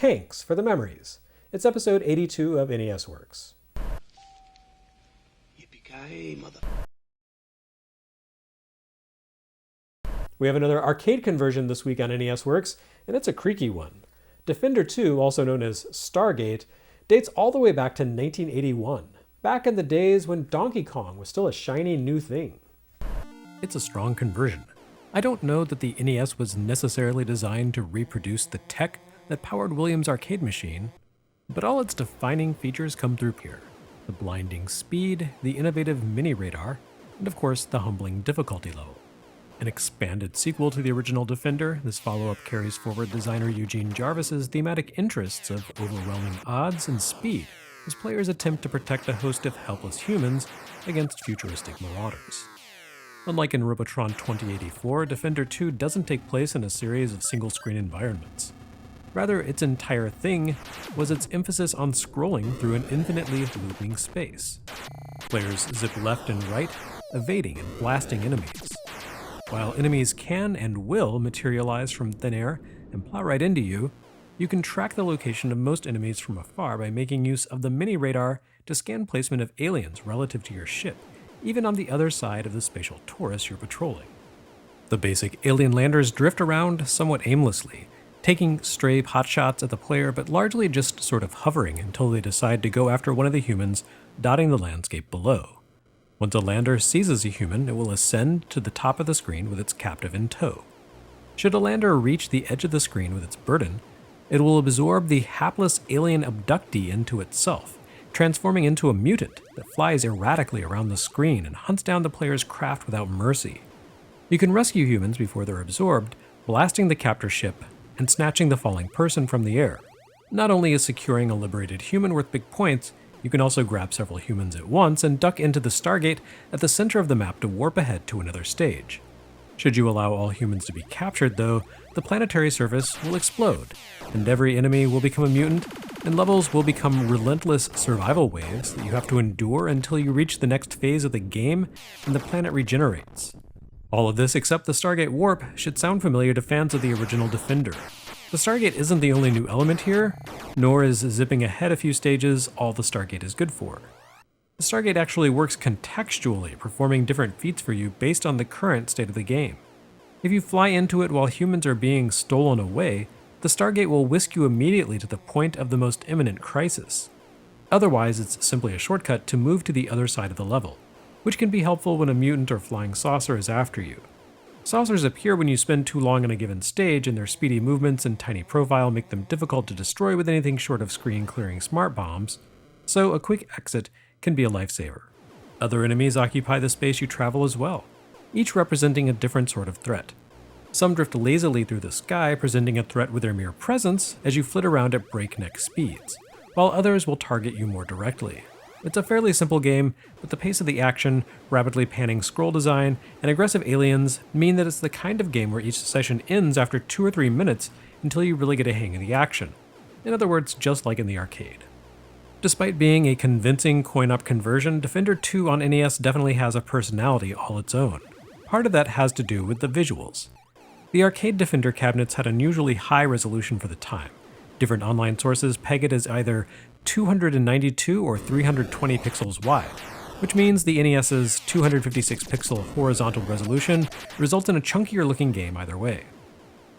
Tanks for the Memories. It's episode 82 of NES Works. Yippee-ki-yay, mother... We have another arcade conversion this week on NES Works, and it's a creaky one. Defender 2, also known as Stargate, dates all the way back to 1981, back in the days when Donkey Kong was still a shiny new thing. It's a strong conversion. I don't know that the NES was necessarily designed to reproduce the tech that powered Williams' arcade machine, but all its defining features come through here. The blinding speed, the innovative mini-radar, and of course the humbling difficulty level. An expanded sequel to the original Defender, this follow-up carries forward designer Eugene Jarvis's thematic interests of overwhelming odds and speed as players attempt to protect a host of helpless humans against futuristic marauders. Unlike in Robotron 2084, Defender 2 doesn't take place in a series of single-screen environments. Rather, its entire thing was its emphasis on scrolling through an infinitely looping space. Players zip left and right, evading and blasting enemies. While enemies can and will materialize from thin air and plow right into you, you can track the location of most enemies from afar by making use of the mini-radar to scan placement of aliens relative to your ship, even on the other side of the spatial torus you're patrolling. The basic alien landers drift around somewhat aimlessly, taking stray potshots at the player but largely just sort of hovering until they decide to go after one of the humans dotting the landscape below. Once a lander seizes a human, it will ascend to the top of the screen with its captive in tow. Should a lander reach the edge of the screen with its burden, it will absorb the hapless alien abductee into itself, transforming into a mutant that flies erratically around the screen and hunts down the player's craft without mercy. You can rescue humans before they're absorbed, blasting the captor ship and snatching the falling person from the air. Not only is securing a liberated human worth big points, you can also grab several humans at once and duck into the Stargate at the center of the map to warp ahead to another stage. Should you allow all humans to be captured, though, the planetary surface will explode, and every enemy will become a mutant, and levels will become relentless survival waves that you have to endure until you reach the next phase of the game and the planet regenerates. All of this, except the Stargate warp, should sound familiar to fans of the original Defender. The Stargate isn't the only new element here, nor is zipping ahead a few stages all the Stargate is good for. The Stargate actually works contextually, performing different feats for you based on the current state of the game. If you fly into it while humans are being stolen away, the Stargate will whisk you immediately to the point of the most imminent crisis. Otherwise, it's simply a shortcut to move to the other side of the level, which can be helpful when a mutant or flying saucer is after you. Saucers appear when you spend too long on a given stage, and their speedy movements and tiny profile make them difficult to destroy with anything short of screen-clearing smart bombs, so a quick exit can be a lifesaver. Other enemies occupy the space you travel as well, each representing a different sort of threat. Some drift lazily through the sky, presenting a threat with their mere presence as you flit around at breakneck speeds, while others will target you more directly. It's a fairly simple game, but the pace of the action, rapidly panning scroll design, and aggressive aliens mean that it's the kind of game where each session ends after 2 or 3 minutes until you really get a hang of the action. In other words, just like in the arcade. Despite being a convincing coin-op conversion, Defender 2 on NES definitely has a personality all its own. Part of that has to do with the visuals. The arcade Defender cabinets had unusually high resolution for the time. Different online sources peg it as either 292 or 320 pixels wide, which means the NES's 256 pixel horizontal resolution results in a chunkier looking game either way.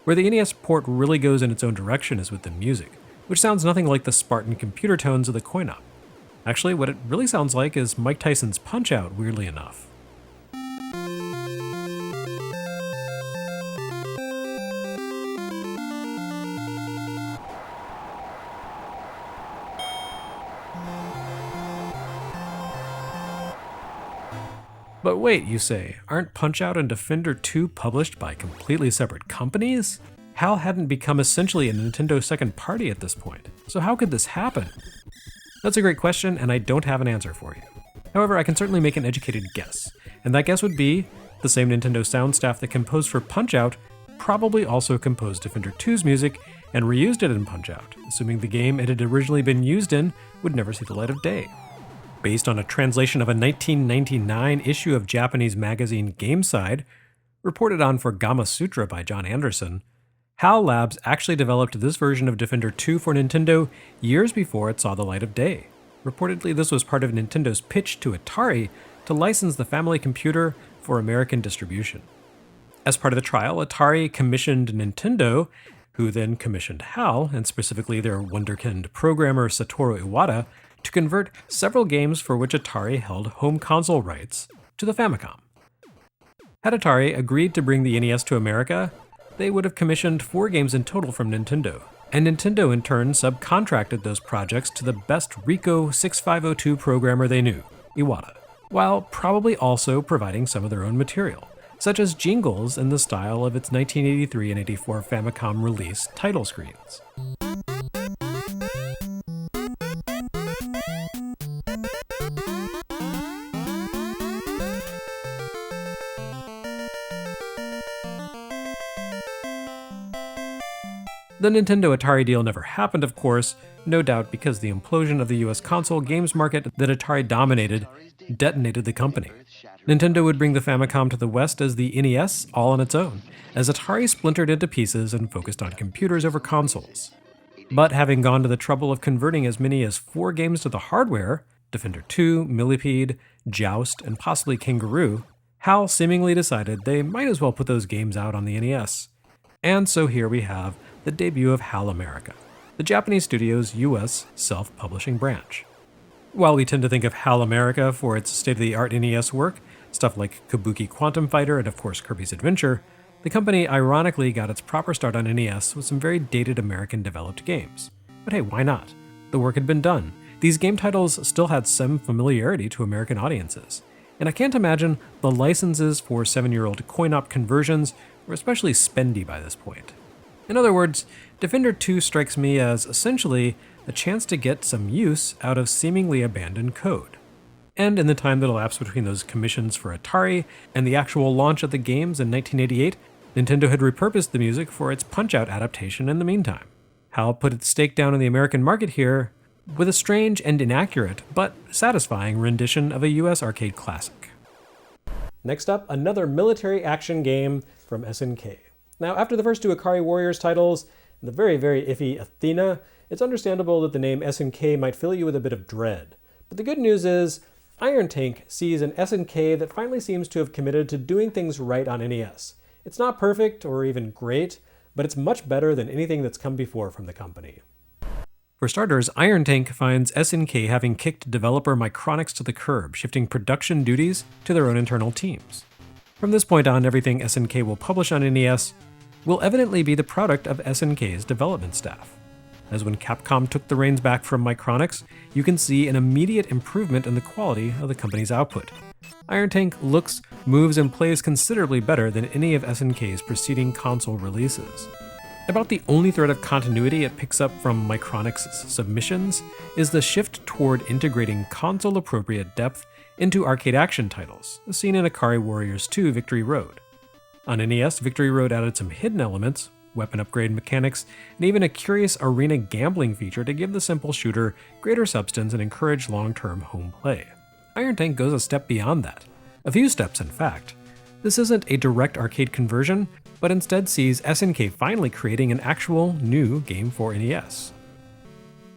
Where the NES port really goes in its own direction is with the music, which sounds nothing like the Spartan computer tones of the coin-op. Actually, what it really sounds like is Mike Tyson's Punch-Out, weirdly enough. But wait, you say, aren't Punch-Out and Defender 2 published by completely separate companies? HAL hadn't become essentially a Nintendo second party at this point, so how could this happen? That's a great question, and I don't have an answer for you. However, I can certainly make an educated guess, and that guess would be the same Nintendo sound staff that composed for Punch-Out probably also composed Defender 2's music and reused it in Punch-Out, assuming the game it had originally been used in would never see the light of day. Based on a translation of a 1999 issue of Japanese magazine GameSide, reported on for Gamasutra by John Anderson, HAL Labs actually developed this version of Defender 2 for Nintendo years before it saw the light of day. Reportedly, this was part of Nintendo's pitch to Atari to license the family computer for American distribution. As part of the trial, Atari commissioned Nintendo, who then commissioned HAL, and specifically their wunderkind programmer Satoru Iwata, to convert several games for which Atari held home console rights to the Famicom. Had Atari agreed to bring the NES to America, they would have commissioned 4 games in total from Nintendo, and Nintendo in turn subcontracted those projects to the best Rico 6502 programmer they knew, Iwata, while probably also providing some of their own material, such as jingles in the style of its 1983 and 84 Famicom release title screens. The Nintendo-Atari deal never happened, of course, no doubt because the implosion of the US console games market that Atari dominated detonated the company. Nintendo would bring the Famicom to the West as the NES all on its own, as Atari splintered into pieces and focused on computers over consoles. But having gone to the trouble of converting as many as 4 games to the hardware, Defender 2, Millipede, Joust, and possibly Kangaroo, HAL seemingly decided they might as well put those games out on the NES. And so here we have the debut of HAL America, the Japanese studio's US self-publishing branch. While we tend to think of HAL America for its state-of-the-art NES work, stuff like Kabuki Quantum Fighter and of course Kirby's Adventure, the company ironically got its proper start on NES with some very dated American-developed games. But hey, why not? The work had been done. These game titles still had some familiarity to American audiences. And I can't imagine the licenses for 7-year-old coin-op conversions were especially spendy by this point. In other words, Defender 2 strikes me as essentially a chance to get some use out of seemingly abandoned code. And in the time that elapsed between those commissions for Atari and the actual launch of the games in 1988, Nintendo had repurposed the music for its Punch-Out adaptation in the meantime. HAL put its stake down in the American market here with a strange and inaccurate, but satisfying rendition of a US arcade classic. Next up, another military action game from SNK. Now, after the first 2 Ikari Warriors titles, and the very, very iffy Athena, it's understandable that the name SNK might fill you with a bit of dread. But the good news is, Iron Tank sees an SNK that finally seems to have committed to doing things right on NES. It's not perfect or even great, but it's much better than anything that's come before from the company. For starters, Iron Tank finds SNK having kicked developer Micronix to the curb, shifting production duties to their own internal teams. From this point on, everything SNK will publish on NES will evidently be the product of SNK's development staff. As when Capcom took the reins back from Micronix, you can see an immediate improvement in the quality of the company's output. Iron Tank looks, moves, and plays considerably better than any of SNK's preceding console releases. About the only thread of continuity it picks up from Micronix's submissions is the shift toward integrating console-appropriate depth into arcade action titles, as seen in Ikari Warriors 2 Victory Road. On NES, Victory Road added some hidden elements, weapon upgrade mechanics, and even a curious arena gambling feature to give the simple shooter greater substance and encourage long-term home play. Iron Tank goes a step beyond that. A few steps, in fact. This isn't a direct arcade conversion, but instead sees SNK finally creating an actual new game for NES.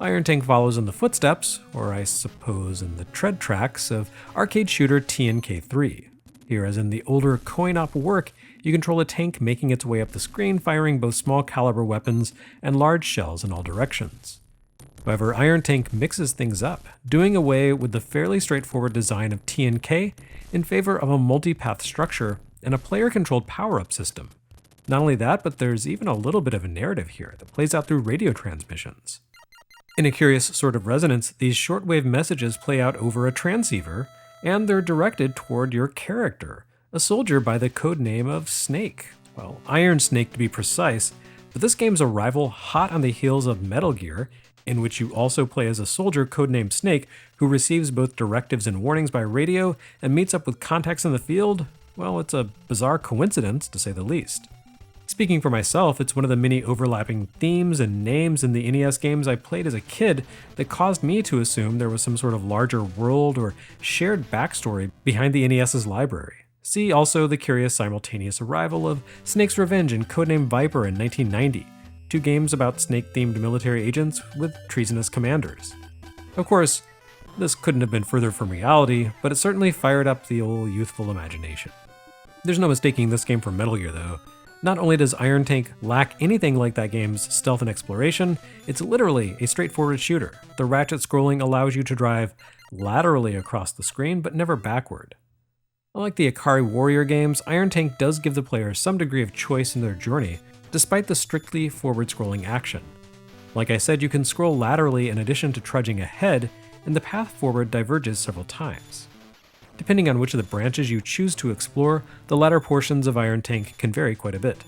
Iron Tank follows in the footsteps, or I suppose in the tread tracks, of arcade shooter T.N.K. 3. Here, as in the older coin-op work, you control a tank making its way up the screen, firing both small caliber weapons and large shells in all directions. However, Iron Tank mixes things up, doing away with the fairly straightforward design of T.N.K. in favor of a multi-path structure and a player-controlled power-up system. Not only that, but there's even a little bit of a narrative here that plays out through radio transmissions. In a curious sort of resonance, these shortwave messages play out over a transceiver, and they're directed toward your character, a soldier by the codename of Snake. Well, Iron Snake to be precise, but this game's a rival hot on the heels of Metal Gear, in which you also play as a soldier codenamed Snake who receives both directives and warnings by radio and meets up with contacts in the field. Well, it's a bizarre coincidence, to say the least. Speaking for myself, it's one of the many overlapping themes and names in the NES games I played as a kid that caused me to assume there was some sort of larger world or shared backstory behind the NES's library. See also the curious simultaneous arrival of Snake's Revenge and Codename Viper in 1990, two games about snake-themed military agents with treasonous commanders. Of course, this couldn't have been further from reality, but it certainly fired up the old youthful imagination. There's no mistaking this game for Metal Gear though. Not only does Iron Tank lack anything like that game's stealth and exploration, it's literally a straightforward shooter. The ratchet scrolling allows you to drive laterally across the screen, but never backward. Unlike the Ikari Warrior games, Iron Tank does give the player some degree of choice in their journey, despite the strictly forward-scrolling action. Like I said, you can scroll laterally in addition to trudging ahead, and the path forward diverges several times. Depending on which of the branches you choose to explore, the latter portions of Iron Tank can vary quite a bit.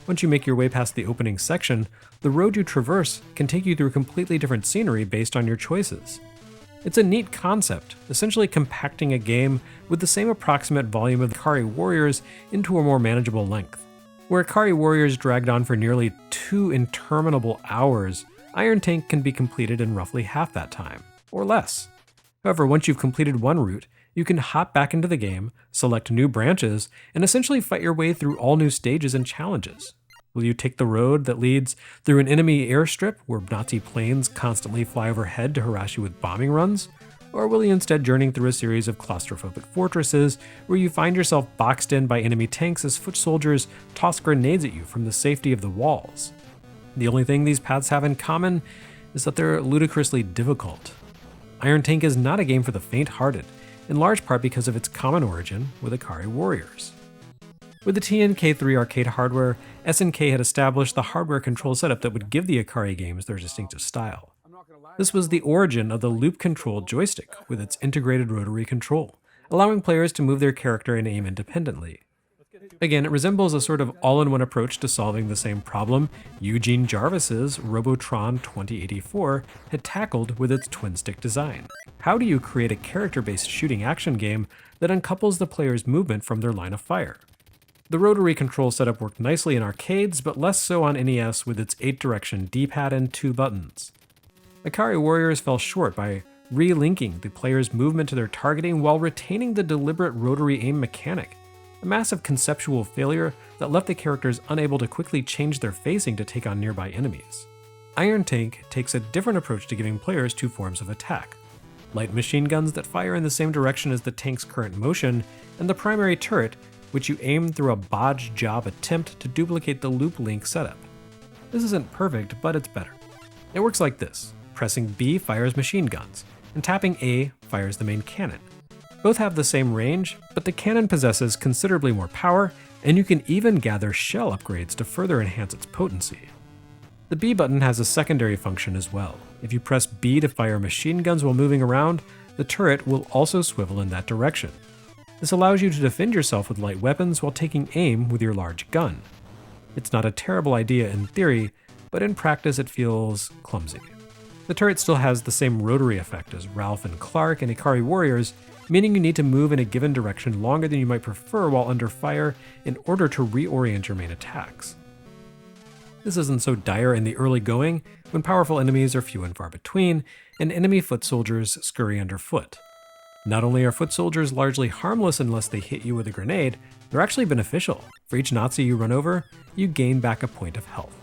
Once you make your way past the opening section, the road you traverse can take you through completely different scenery based on your choices. It's a neat concept, essentially compacting a game with the same approximate volume of Ikari Warriors into a more manageable length. Where Ikari Warriors dragged on for nearly 2 interminable hours, Iron Tank can be completed in roughly half that time, or less. However, once you've completed one route, you can hop back into the game, select new branches, and essentially fight your way through all new stages and challenges. Will you take the road that leads through an enemy airstrip where Nazi planes constantly fly overhead to harass you with bombing runs? Or will you instead journey through a series of claustrophobic fortresses where you find yourself boxed in by enemy tanks as foot soldiers toss grenades at you from the safety of the walls? The only thing these paths have in common is that they're ludicrously difficult. Iron Tank is not a game for the faint-hearted, in large part because of its common origin with Ikari Warriors. With the T.N.K. 3 arcade hardware, SNK had established the hardware control setup that would give the Ikari games their distinctive style. This was the origin of the loop-controlled joystick with its integrated rotary control, allowing players to move their character and aim independently. Again, it resembles a sort of all-in-one approach to solving the same problem Eugene Jarvis's Robotron 2084 had tackled with its twin-stick design. How do you create a character-based shooting action game that uncouples the player's movement from their line of fire? The rotary control setup worked nicely in arcades, but less so on NES with its 8-direction D-pad and 2 buttons. Ikari Warriors fell short by relinking the player's movement to their targeting while retaining the deliberate rotary aim mechanic, a massive conceptual failure that left the characters unable to quickly change their facing to take on nearby enemies. Iron Tank takes a different approach to giving players 2 forms of attack: light machine guns that fire in the same direction as the tank's current motion, and the primary turret, which you aim through a bodge job attempt to duplicate the loop link setup. This isn't perfect, but it's better. It works like this: pressing B fires machine guns, and tapping A fires the main cannon. Both have the same range, but the cannon possesses considerably more power, and you can even gather shell upgrades to further enhance its potency. The B button has a secondary function as well. If you press B to fire machine guns while moving around, the turret will also swivel in that direction. This allows you to defend yourself with light weapons while taking aim with your large gun. It's not a terrible idea in theory, but in practice it feels clumsy. The turret still has the same rotary effect as Ralph and Clark and Ikari Warriors, meaning you need to move in a given direction longer than you might prefer while under fire in order to reorient your main attacks. This isn't so dire in the early going, when powerful enemies are few and far between, and enemy foot soldiers scurry underfoot. Not only are foot soldiers largely harmless unless they hit you with a grenade, they're actually beneficial. For each Nazi you run over, you gain back a point of health.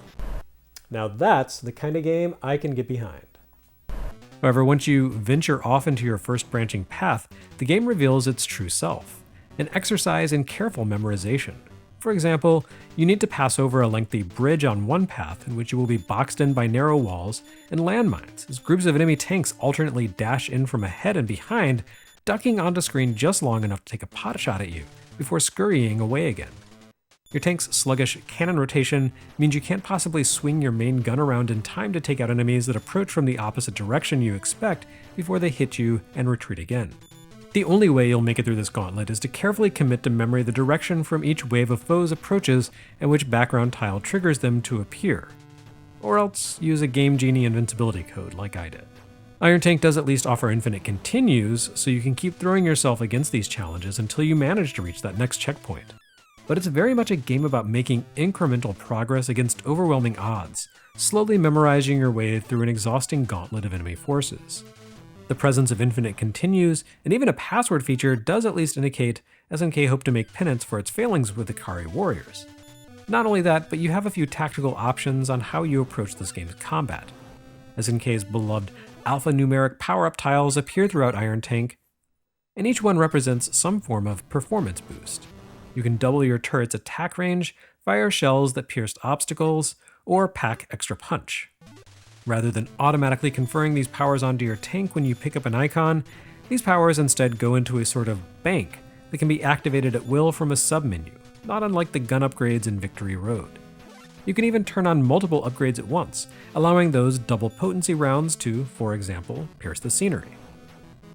Now that's the kind of game I can get behind. However, once you venture off into your first branching path, the game reveals its true self, an exercise in careful memorization. For example, you need to pass over a lengthy bridge on one path in which you will be boxed in by narrow walls and landmines as groups of enemy tanks alternately dash in from ahead and behind, ducking onto screen just long enough to take a pot shot at you before scurrying away again. Your tank's sluggish cannon rotation means you can't possibly swing your main gun around in time to take out enemies that approach from the opposite direction you expect before they hit you and retreat again. The only way you'll make it through this gauntlet is to carefully commit to memory the direction from each wave of foes approaches and which background tile triggers them to appear. Or else use a Game Genie invincibility code like I did. Iron Tank does at least offer infinite continues, so you can keep throwing yourself against these challenges until you manage to reach that next checkpoint. But it's very much a game about making incremental progress against overwhelming odds, slowly memorizing your way through an exhausting gauntlet of enemy forces. The presence of infinite continues, and even a password feature does at least indicate SNK hoped to make penance for its failings with Ikari Warriors. Not only that, but you have a few tactical options on how you approach this game's combat. SNK's beloved alphanumeric power-up tiles appear throughout Iron Tank, and each one represents some form of performance boost. You can double your turret's attack range, fire shells that pierce obstacles, or pack extra punch. Rather than automatically conferring these powers onto your tank when you pick up an icon, these powers instead go into a sort of bank that can be activated at will from a submenu, not unlike the gun upgrades in Victory Road. You can even turn on multiple upgrades at once, allowing those double potency rounds to, for example, pierce the scenery.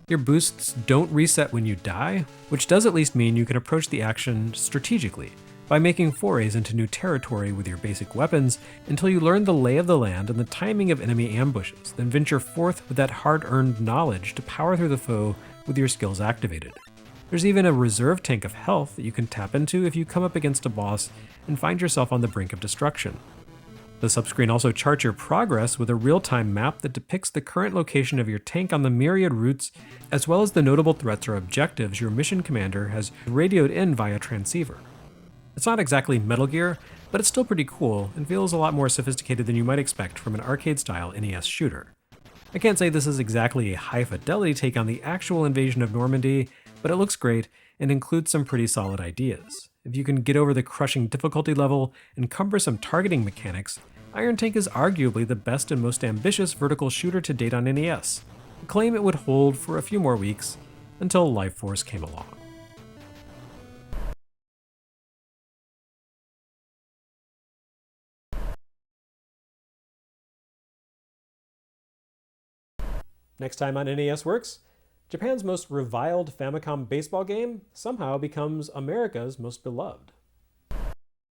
Your boosts don't reset when you die, which does at least mean you can approach the action strategically, by making forays into new territory with your basic weapons until you learn the lay of the land and the timing of enemy ambushes, then venture forth with that hard-earned knowledge to power through the foe with your skills activated. There's even a reserve tank of health that you can tap into if you come up against a boss and find yourself on the brink of destruction. The subscreen also charts your progress with a real-time map that depicts the current location of your tank on the myriad routes, as well as the notable threats or objectives your mission commander has radioed in via transceiver. It's not exactly Metal Gear, but it's still pretty cool and feels a lot more sophisticated than you might expect from an arcade-style NES shooter. I can't say this is exactly a high-fidelity take on the actual invasion of Normandy, but it looks great and includes some pretty solid ideas. If you can get over the crushing difficulty level and cumbersome targeting mechanics, Iron Tank is arguably the best and most ambitious vertical shooter to date on NES, a claim it would hold for a few more weeks until Life Force came along. Next time on NES Works, Japan's most reviled Famicom baseball game somehow becomes America's most beloved.